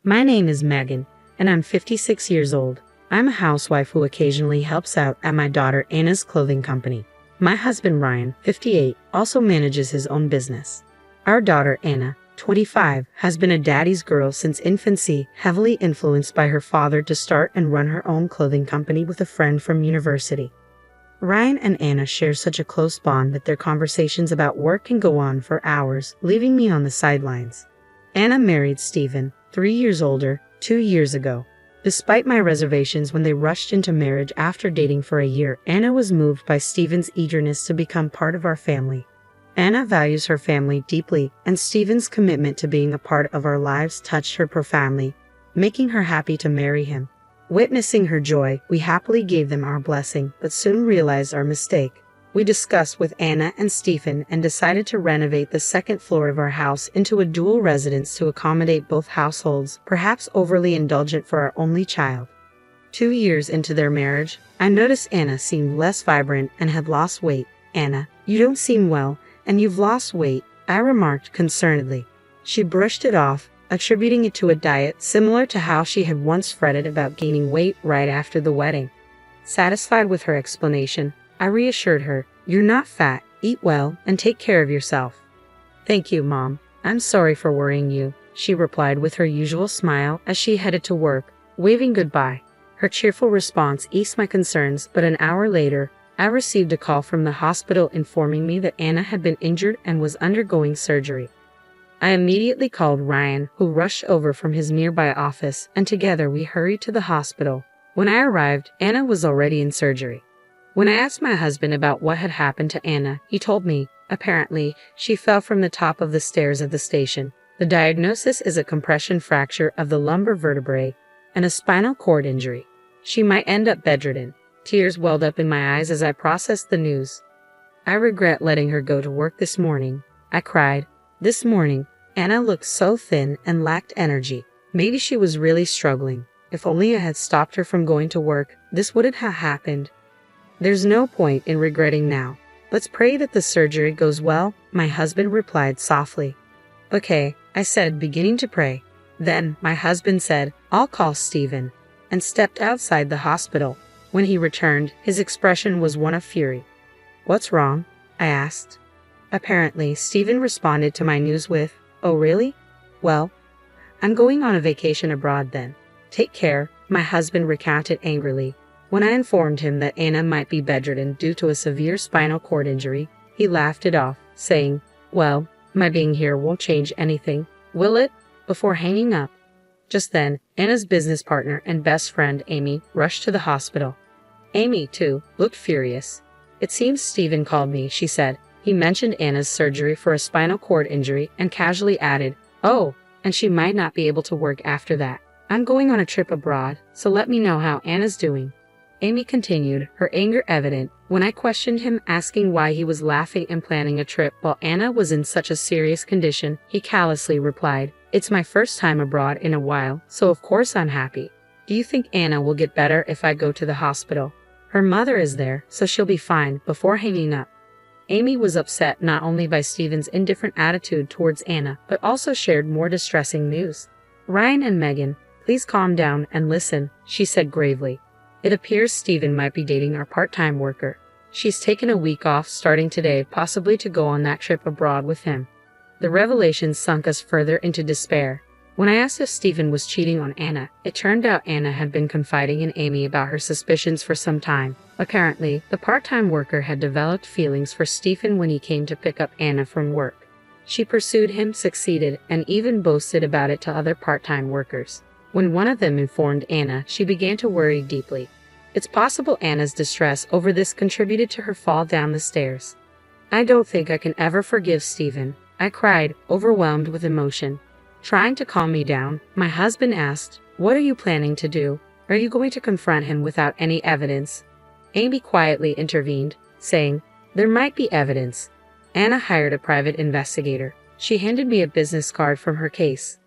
My name is Megan, and I'm 56 years old. I'm a housewife who occasionally helps out at my daughter Anna's clothing company. My husband Ryan, 58, also manages his own business. Our daughter Anna, 25, has been a daddy's girl since infancy, heavily influenced by her father to start and run her own clothing company with a friend from university. Ryan and Anna share such a close bond that their conversations about work can go on for hours, leaving me on the sidelines. Anna married Stephen, 3 years older, 2 years ago. Despite my reservations when they rushed into marriage after dating for a year, Anna was moved by Stephen's eagerness to become part of our family. Anna values her family deeply, and Stephen's commitment to being a part of our lives touched her profoundly, making her happy to marry him. Witnessing her joy, we happily gave them our blessing, but soon realized our mistake. We discussed with Anna and Stephen and decided to renovate the second floor of our house into a dual residence to accommodate both households, perhaps overly indulgent for our only child. 2 years into their marriage, I noticed Anna seemed less vibrant and had lost weight. "Anna, you don't seem well, and you've lost weight," I remarked concernedly. She brushed it off, attributing it to a diet similar to how she had once fretted about gaining weight right after the wedding. Satisfied with her explanation, I reassured her, "You're not fat, eat well, and take care of yourself." "Thank you, Mom. I'm sorry for worrying you," she replied with her usual smile as she headed to work, waving goodbye. Her cheerful response eased my concerns, but an hour later, I received a call from the hospital informing me that Anna had been injured and was undergoing surgery. I immediately called Ryan, who rushed over from his nearby office, and together we hurried to the hospital. When I arrived, Anna was already in surgery. When I asked my husband about what had happened to Anna, he told me, apparently, she fell from the top of the stairs at the station. The diagnosis is a compression fracture of the lumbar vertebrae and a spinal cord injury. She might end up bedridden. Tears welled up in my eyes as I processed the news. "I regret letting her go to work this morning," I cried. "This morning, Anna looked so thin and lacked energy. Maybe she was really struggling. If only I had stopped her from going to work, this wouldn't have happened. There's no point in regretting now. Let's pray that the surgery goes well," my husband replied softly. "Okay," I said, beginning to pray. Then my husband said, "I'll call Stephen," and stepped outside the hospital. When he returned, his expression was one of fury. "What's wrong?" I asked. Apparently, Stephen responded to my news with, "Oh really? Well, I'm going on a vacation abroad then. Take care," my husband recounted angrily. When I informed him that Anna might be bedridden due to a severe spinal cord injury, he laughed it off, saying, "Well, my being here won't change anything, will it?" before hanging up. Just then, Anna's business partner and best friend Amy rushed to the hospital. Amy, too, looked furious. "It seems Stephen called me," she said. He mentioned Anna's surgery for a spinal cord injury and casually added, "Oh, and she might not be able to work after that. I'm going on a trip abroad, so let me know how Anna's doing." Amy continued, her anger evident. When I questioned him, asking why he was laughing and planning a trip while Anna was in such a serious condition, he callously replied, "It's my first time abroad in a while, so of course I'm happy. Do you think Anna will get better if I go to the hospital? Her mother is there, so she'll be fine," before hanging up. Amy was upset not only by Stephen's indifferent attitude towards Anna, but also shared more distressing news. "Ryan and Megan, please calm down and listen," she said gravely. "It appears Stephen might be dating our part-time worker. She's taken a week off starting today, possibly to go on that trip abroad with him." The revelation sunk us further into despair. When I asked if Stephen was cheating on Anna, it turned out Anna had been confiding in Amy about her suspicions for some time. Apparently, the part-time worker had developed feelings for Stephen when he came to pick up Anna from work. She pursued him, succeeded, and even boasted about it to other part-time workers. When one of them informed Anna, she began to worry deeply. It's possible Anna's distress over this contributed to her fall down the stairs. "I don't think I can ever forgive Stephen," I cried, overwhelmed with emotion. Trying to calm me down, my husband asked, "What are you planning to do? Are you going to confront him without any evidence?" Amy quietly intervened, saying, "There might be evidence." Anna hired a private investigator. She handed me a business card from her case.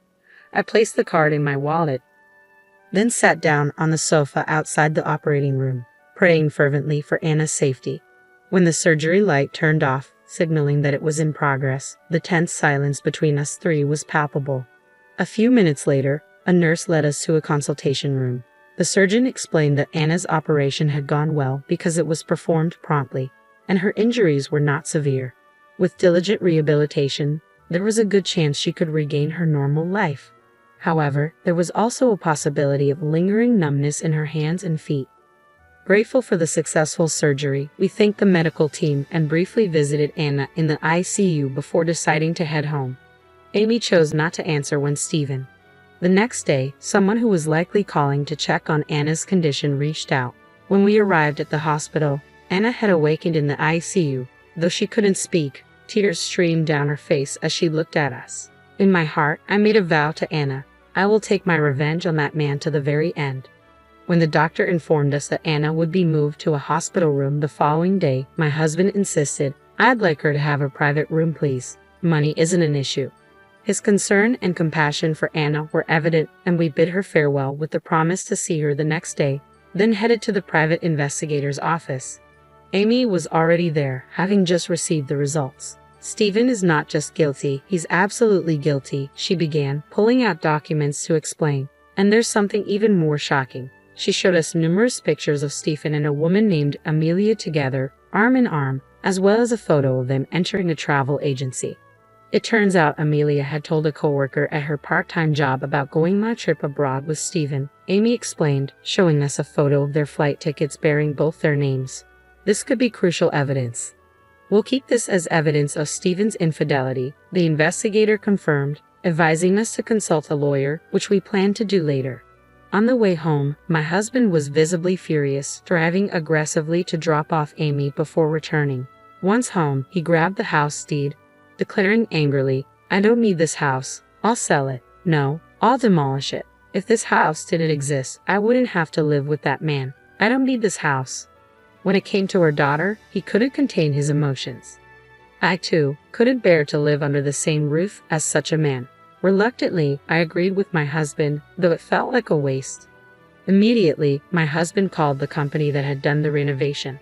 I placed the card in my wallet, then sat down on the sofa outside the operating room, praying fervently for Anna's safety. When the surgery light turned off, signaling that it was in progress, the tense silence between us three was palpable. A few minutes later, A nurse led us to a consultation room. The surgeon explained that Anna's operation had gone well because it was performed promptly, and her injuries were not severe. With diligent rehabilitation, there was a good chance she could regain her normal life. However, there was also a possibility of lingering numbness in her hands and feet. Grateful for the successful surgery, we thanked the medical team and briefly visited Anna in the ICU before deciding to head home. Amy chose not to answer when Stephen. The next day, someone who was likely calling to check on Anna's condition reached out. When we arrived at the hospital, Anna had awakened in the ICU. Though she couldn't speak, tears streamed down her face as she looked at us. In my heart, I made a vow to Anna. I will take my revenge on that man to the very end. When the doctor informed us that Anna would be moved to a hospital room the following day, my husband insisted, "I'd like her to have a private room, please. Money isn't an issue." His concern and compassion for Anna were evident, and we bid her farewell with the promise to see her the next day, then headed to the private investigator's office. Amy was already there, having just received the results. "Stephen is not just guilty, he's absolutely guilty," she began, pulling out documents to explain. "And there's something even more shocking." She showed us numerous pictures of Stephen and a woman named Amelia together, arm in arm, as well as a photo of them entering a travel agency. It turns out Amelia had told a coworker at her part-time job about going on a trip abroad with Stephen. Amy explained, showing us a photo of their flight tickets bearing both their names. "This could be crucial evidence. We'll keep this as evidence of Stephen's infidelity," the investigator confirmed, advising us to consult a lawyer, which we plan to do later. On the way home, my husband was visibly furious, driving aggressively to drop off Amy before returning. Once home, he grabbed the house deed, declaring angrily, "I don't need this house. I'll sell it. No, I'll demolish it. If this house didn't exist, I wouldn't have to live with that man. I don't need this house." When it came to our daughter, he couldn't contain his emotions. I, too, couldn't bear to live under the same roof as such a man. Reluctantly, I agreed with my husband, though it felt like a waste. Immediately, my husband called the company that had done the renovation.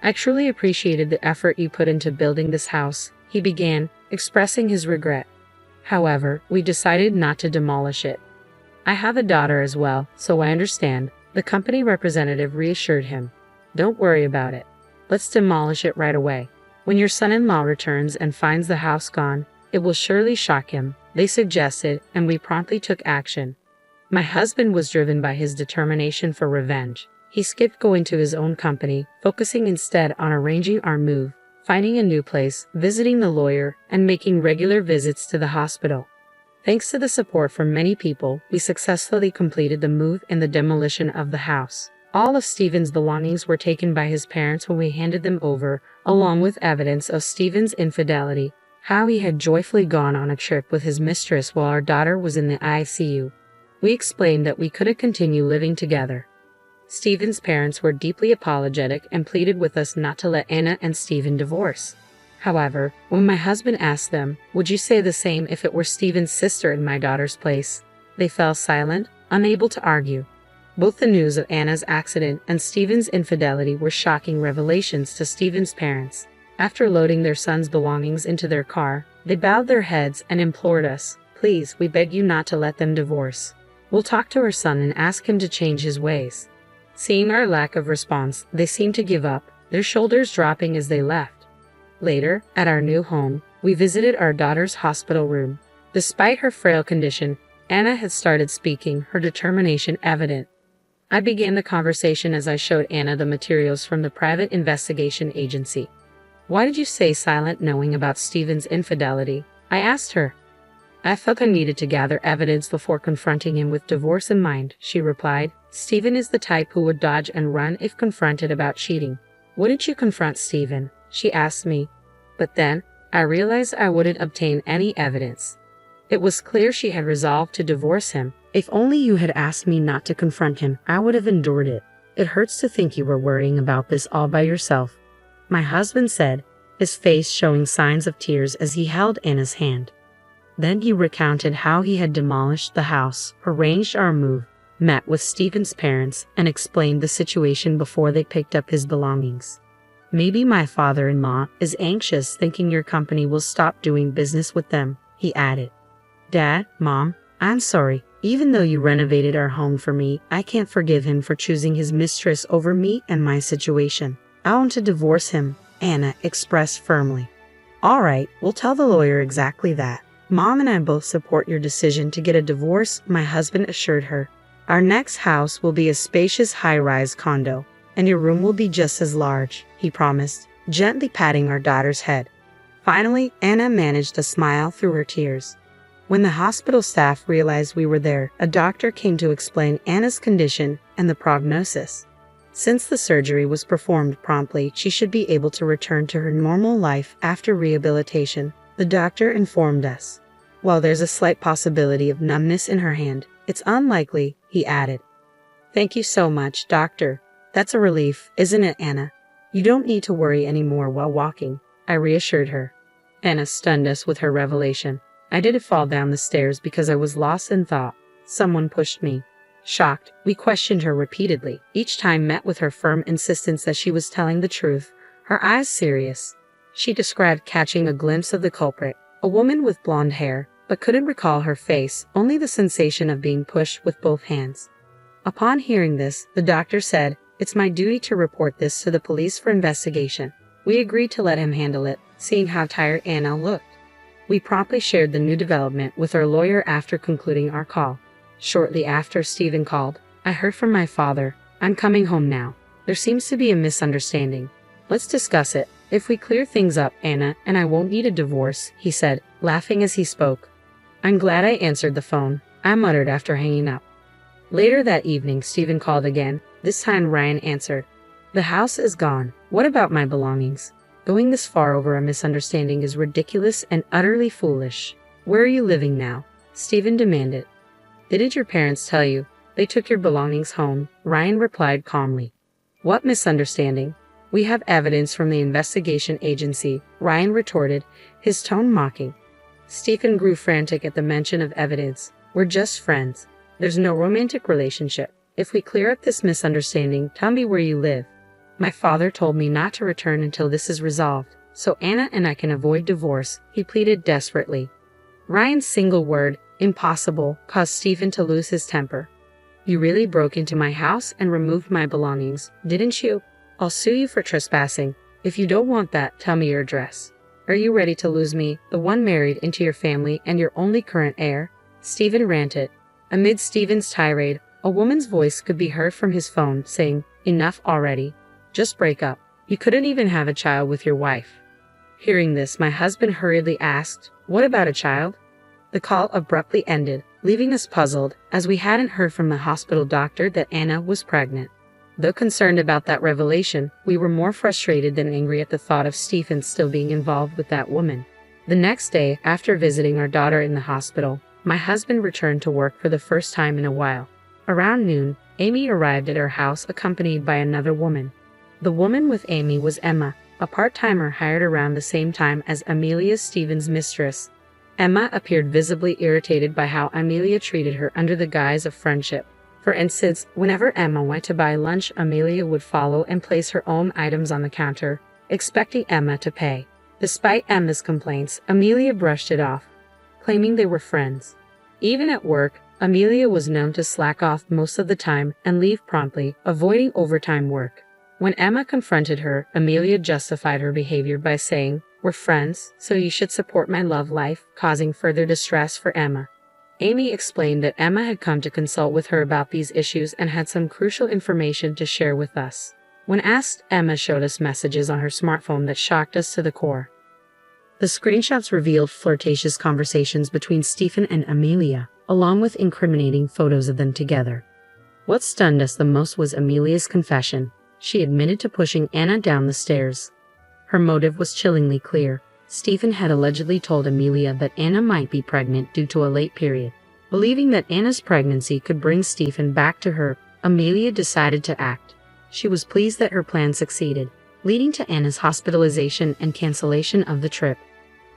"I truly appreciated the effort you put into building this house," he began, expressing his regret. However, we decided not to demolish it. "I have a daughter as well, so I understand," the company representative reassured him. "Don't worry about it. Let's demolish it right away. When your son-in-law returns and finds the house gone, it will surely shock him," they suggested, and we promptly took action. My husband was driven by his determination for revenge. He skipped going to his own company, focusing instead on arranging our move, finding a new place, visiting the lawyer, and making regular visits to the hospital. Thanks to the support from many people, we successfully completed the move and the demolition of the house. All of Stephen's belongings were taken by his parents when we handed them over, along with evidence of Stephen's infidelity, how he had joyfully gone on a trip with his mistress while our daughter was in the ICU. We explained that we couldn't continue living together. Stephen's parents were deeply apologetic and pleaded with us not to let Anna and Stephen divorce. However, when my husband asked them, "Would you say the same if it were Stephen's sister in my daughter's place?" they fell silent, unable to argue. Both the news of Anna's accident and Stephen's infidelity were shocking revelations to Stephen's parents. After loading their son's belongings into their car, they bowed their heads and implored us, "Please, we beg you not to let them divorce. We'll talk to our son and ask him to change his ways." Seeing our lack of response, they seemed to give up, their shoulders dropping as they left. Later, at our new home, we visited our daughter's hospital room. Despite her frail condition, Anna had started speaking, her determination evident. I began the conversation as I showed Anna the materials from the private investigation agency. "Why did you stay silent knowing about Stephen's infidelity?" I asked her. "I felt I needed to gather evidence before confronting him with divorce in mind," she replied. "Stephen is the type who would dodge and run if confronted about cheating." "Wouldn't you confront Stephen?" she asked me. But then, I realized I wouldn't obtain any evidence. It was clear she had resolved to divorce him. "If only you had asked me not to confront him, I would have endured it. It hurts to think you were worrying about this all by yourself," my husband said, his face showing signs of tears as he held Anna's hand. Then he recounted how he had demolished the house, arranged our move, met with Stephen's parents, and explained the situation before they picked up his belongings. "Maybe my father-in-law is anxious thinking your company will stop doing business with them," he added. "Dad, Mom, I'm sorry. Even though you renovated our home for me, I can't forgive him for choosing his mistress over me and my situation. I want to divorce him," Anna expressed firmly. "All right, we'll tell the lawyer exactly that. Mom and I both support your decision to get a divorce," my husband assured her. "Our next house will be a spacious high-rise condo, and your room will be just as large," he promised, gently patting our daughter's head. Finally, Anna managed to smile through her tears. When the hospital staff realized we were there, a doctor came to explain Anna's condition and the prognosis. Since the surgery was performed promptly, she should be able to return to her normal life after rehabilitation, the doctor informed us. "While there's a slight possibility of numbness in her hand, it's unlikely," he added. "Thank you so much, doctor. That's a relief, isn't it, Anna? You don't need to worry anymore while walking," I reassured her. Anna stunned us with her revelation. "I didn't fall down the stairs because I was lost in thought. Someone pushed me." Shocked, we questioned her repeatedly, each time met with her firm insistence that she was telling the truth, her eyes serious. She described catching a glimpse of the culprit, a woman with blonde hair, but couldn't recall her face, only the sensation of being pushed with both hands. Upon hearing this, the doctor said, "It's my duty to report this to the police for investigation." We agreed to let him handle it, seeing how tired Anna looked. We promptly shared the new development with our lawyer after concluding our call. Shortly after Stephen called, "I heard from my father. I'm coming home now. There seems to be a misunderstanding. Let's discuss it. If we clear things up, Anna and I won't need a divorce," he said, laughing as he spoke. "I'm glad I answered the phone," I muttered after hanging up. Later that evening, Stephen called again. This time Ryan answered. "The house is gone. What about my belongings? Going this far over a misunderstanding is ridiculous and utterly foolish. Where are you living now?" Stephen demanded. "Didn't your parents tell you? They took your belongings home," Ryan replied calmly. "What misunderstanding? We have evidence from the investigation agency," Ryan retorted, his tone mocking. Stephen grew frantic at the mention of evidence. "We're just friends. There's no romantic relationship. If we clear up this misunderstanding, tell me where you live." "My father told me not to return until this is resolved, so Anna and I can avoid divorce," he pleaded desperately. Ryan's single word, "impossible," caused Stephen to lose his temper. "You really broke into my house and removed my belongings, didn't you? I'll sue you for trespassing. If you don't want that, tell me your address. Are you ready to lose me, the one married into your family and your only current heir?" Stephen ranted. Amid Stephen's tirade, a woman's voice could be heard from his phone saying, "Enough already. Just break up. You couldn't even have a child with your wife." Hearing this, my husband hurriedly asked, "What about a child?" The call abruptly ended, leaving us puzzled, as we hadn't heard from the hospital doctor that Anna was pregnant. Though concerned about that revelation, we were more frustrated than angry at the thought of Stephen still being involved with that woman. The next day, after visiting our daughter in the hospital, my husband returned to work for the first time in a while. Around noon, Amy arrived at our house accompanied by another woman. The woman with Amy was Emma, a part-timer hired around the same time as Amelia, Stephen's mistress. Emma appeared visibly irritated by how Amelia treated her under the guise of friendship. For instance, whenever Emma went to buy lunch, Amelia would follow and place her own items on the counter, expecting Emma to pay. Despite Emma's complaints, Amelia brushed it off, claiming they were friends. Even at work, Amelia was known to slack off most of the time and leave promptly, avoiding overtime work. When Emma confronted her, Amelia justified her behavior by saying, "We're friends, so you should support my love life," causing further distress for Emma. Amy explained that Emma had come to consult with her about these issues and had some crucial information to share with us. When asked, Emma showed us messages on her smartphone that shocked us to the core. The screenshots revealed flirtatious conversations between Stephen and Amelia, along with incriminating photos of them together. What stunned us the most was Amelia's confession. She admitted to pushing Anna down the stairs. Her motive was chillingly clear. Stephen had allegedly told Amelia that Anna might be pregnant due to a late period. Believing that Anna's pregnancy could bring Stephen back to her, Amelia decided to act. She was pleased that her plan succeeded, leading to Anna's hospitalization and cancellation of the trip.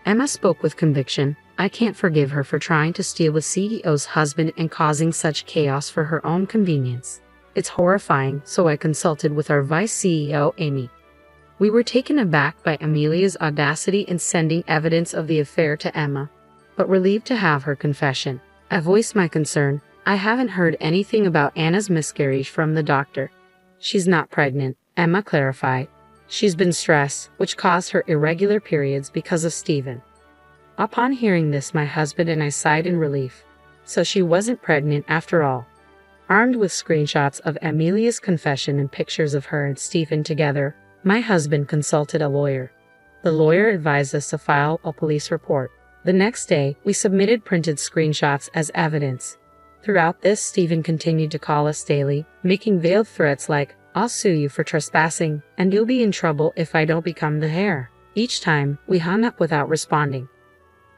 Emma spoke with conviction. "I can't forgive her for trying to steal the CEO's husband and causing such chaos for her own convenience. It's horrifying, so I consulted with our vice CEO, Amy." We were taken aback by Amelia's audacity in sending evidence of the affair to Emma, but relieved to have her confession. I voiced my concern. I haven't heard anything about Anna's miscarriage from the doctor. She's not pregnant, Emma clarified. She's been stressed, which caused her irregular periods because of Stephen. Upon hearing this, my husband and I sighed in relief. So she wasn't pregnant after all. Armed with screenshots of Amelia's confession and pictures of her and Stephen together, my husband consulted a lawyer. The lawyer advised us to file a police report. The next day, we submitted printed screenshots as evidence. Throughout this, Stephen continued to call us daily, making veiled threats like, "I'll sue you for trespassing, and you'll be in trouble if I don't become the heir." Each time, we hung up without responding.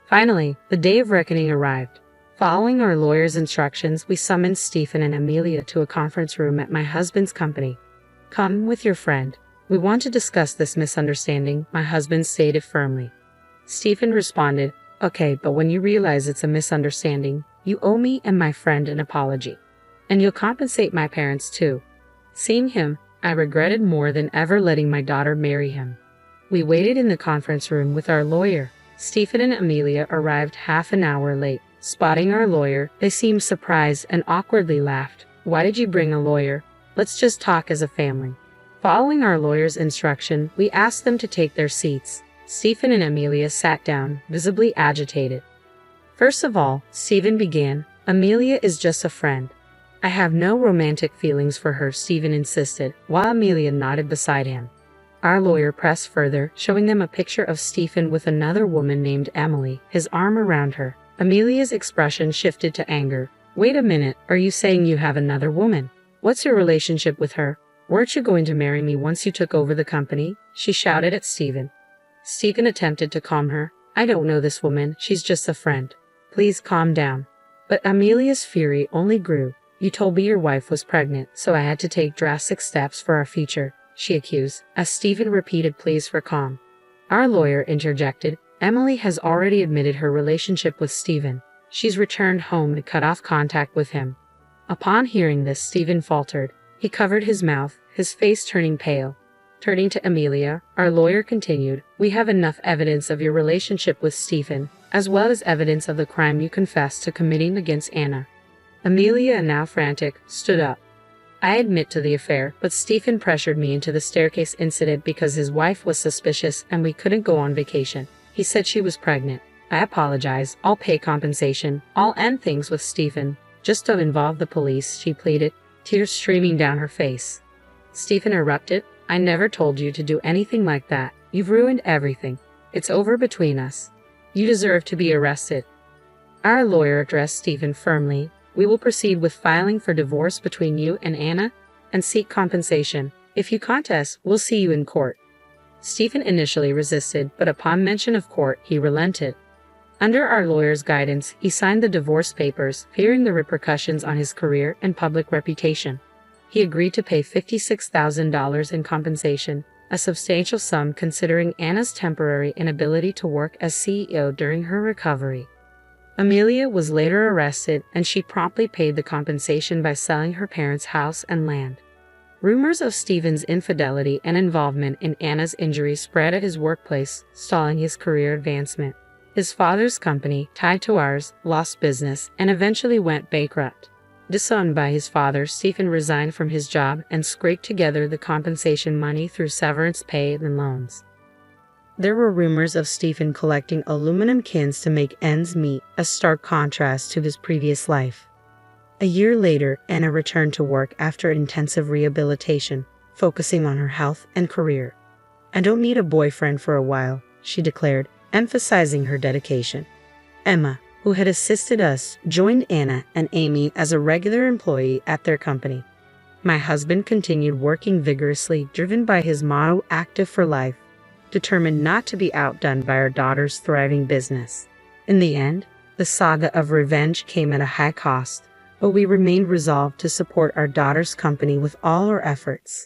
Finally, the day of reckoning arrived. Following our lawyer's instructions, we summoned Stephen and Amelia to a conference room at my husband's company. "Come with your friend. We want to discuss this misunderstanding," my husband stated firmly. Stephen responded, "Okay, but when you realize it's a misunderstanding, you owe me and my friend an apology. And you'll compensate my parents too." Seeing him, I regretted more than ever letting my daughter marry him. We waited in the conference room with our lawyer. Stephen and Amelia arrived half an hour late. Spotting our lawyer, they seemed surprised and awkwardly laughed. "Why did you bring a lawyer? Let's just talk as a family." Following our lawyer's instruction, we asked them to take their seats. Stephen and Amelia sat down, visibly agitated. First of all, Stephen began, "Amelia is just a friend. I have no romantic feelings for her," Stephen insisted, while Amelia nodded beside him. Our lawyer pressed further, showing them a picture of Stephen with another woman named Emily, his arm around her. Amelia's expression shifted to anger. "Wait a minute, are you saying you have another woman? What's your relationship with her? Weren't you going to marry me once you took over the company?" she shouted at Stephen. Stephen attempted to calm her. "I don't know this woman, she's just a friend. Please calm down." But Amelia's fury only grew. "You told me your wife was pregnant, so I had to take drastic steps for our future," she accused, as Stephen repeated pleas for calm. Our lawyer interjected, "Emily has already admitted her relationship with Stephen. She's returned home and cut off contact with him." Upon hearing this, Stephen faltered. He covered his mouth, his face turning pale. Turning to Amelia, our lawyer continued, "We have enough evidence of your relationship with Stephen, as well as evidence of the crime you confessed to committing against Anna." Amelia, now frantic, stood up. "I admit to the affair, but Stephen pressured me into the staircase incident because his wife was suspicious and we couldn't go on vacation. He said she was pregnant. I apologize, I'll pay compensation, I'll end things with Stephen. Just don't involve the police," she pleaded, tears streaming down her face. Stephen erupted, "I never told you to do anything like that. You've ruined everything. It's over between us. You deserve to be arrested." Our lawyer addressed Stephen firmly. "We will proceed with filing for divorce between you and Anna and seek compensation. If you contest, we'll see you in court." Stephen initially resisted, but upon mention of court, he relented. Under our lawyer's guidance, he signed the divorce papers, fearing the repercussions on his career and public reputation. He agreed to pay $56,000 in compensation, a substantial sum considering Anna's temporary inability to work as CEO during her recovery. Amelia was later arrested, and she promptly paid the compensation by selling her parents' house and land. Rumors of Stephen's infidelity and involvement in Anna's injuries spread at his workplace, stalling his career advancement. His father's company, tied to ours, lost business and eventually went bankrupt. Disowned by his father, Stephen resigned from his job and scraped together the compensation money through severance pay and loans. There were rumors of Stephen collecting aluminum cans to make ends meet, a stark contrast to his previous life. A year later, Anna returned to work after intensive rehabilitation, focusing on her health and career. "I don't need a boyfriend for a while," she declared, emphasizing her dedication. Emma, who had assisted us, joined Anna and Amy as a regular employee at their company. My husband continued working vigorously, driven by his motto, "Active for life," determined not to be outdone by our daughter's thriving business. In the end, the saga of revenge came at a high cost, but we remained resolved to support our daughter's company with all our efforts.